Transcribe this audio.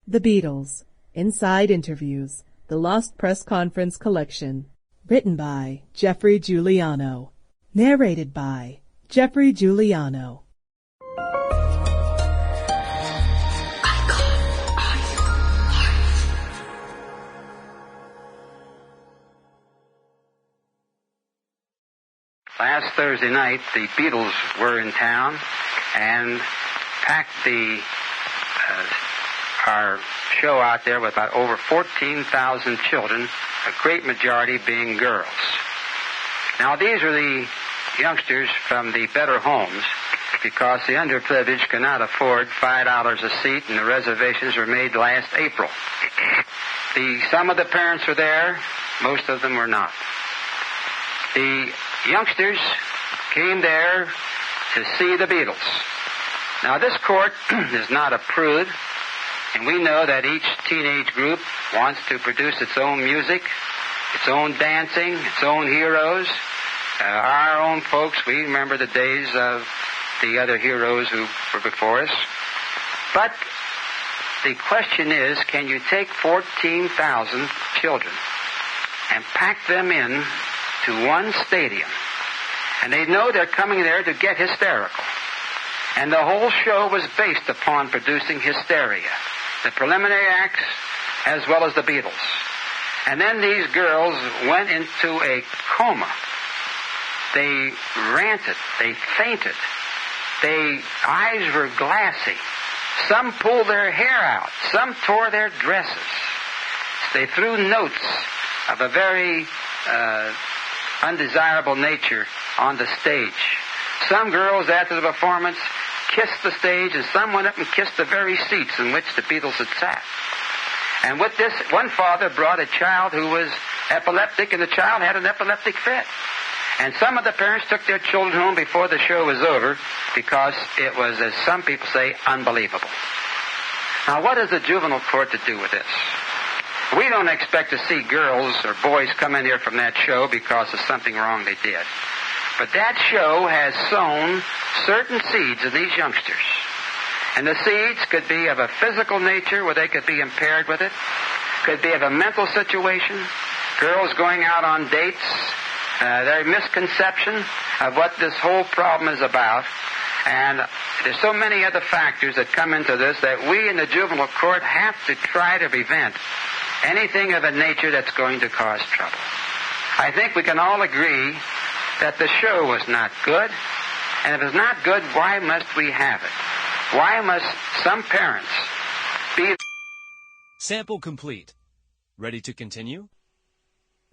The Beatles, Inside Interviews, The Lost Press Conference Collection. Written by Geoffrey Giuliano. Narrated by Geoffrey Giuliano. Last Thursday night, the Beatles were in town and packed our show out there with about over 14,000 children, a great majority being girls. Now, these are the youngsters from the better homes because the underprivileged cannot afford $5 a seat, and the reservations were made last April. Some of the parents were there, most of them were not. The youngsters came there to see the Beatles. Now, this court is not a prude, and we know that each teenage group wants to produce its own music, its own dancing, its own heroes. Our own folks, we remember the days of the other heroes who were before us. But the question is, can you take 14,000 children and pack them in to one stadium? And they know they're coming there to get hysterical. And the whole show was based upon producing hysteria. The preliminary acts as well as the Beatles. And then these girls went into a coma. They ranted. They fainted. Their eyes were glassy. Some pulled their hair out. Some tore their dresses. They threw notes of a very undesirable nature on the stage. Some girls, after the performance, kissed the stage, and some went up and kissed the very seats in which the Beatles had sat. And with this, one father brought a child who was epileptic, and the child had an epileptic fit. And some of the parents took their children home before the show was over because it was, as some people say, unbelievable. Now, what is the juvenile court to do with this? We don't expect to see girls or boys come in here from that show because of something wrong they did. But that show has sown certain seeds in these youngsters. And the seeds could be of a physical nature where they could be impaired with it. Could be of a mental situation. Girls going out on dates. Their misconception of what this whole problem is about. And there's so many other factors that come into this that we in the juvenile court have to try to prevent anything of a nature that's going to cause trouble. I think we can all agree that the show was not good. And if it's not good, why must we have it? Why must some parents be... Sample complete. Ready to continue?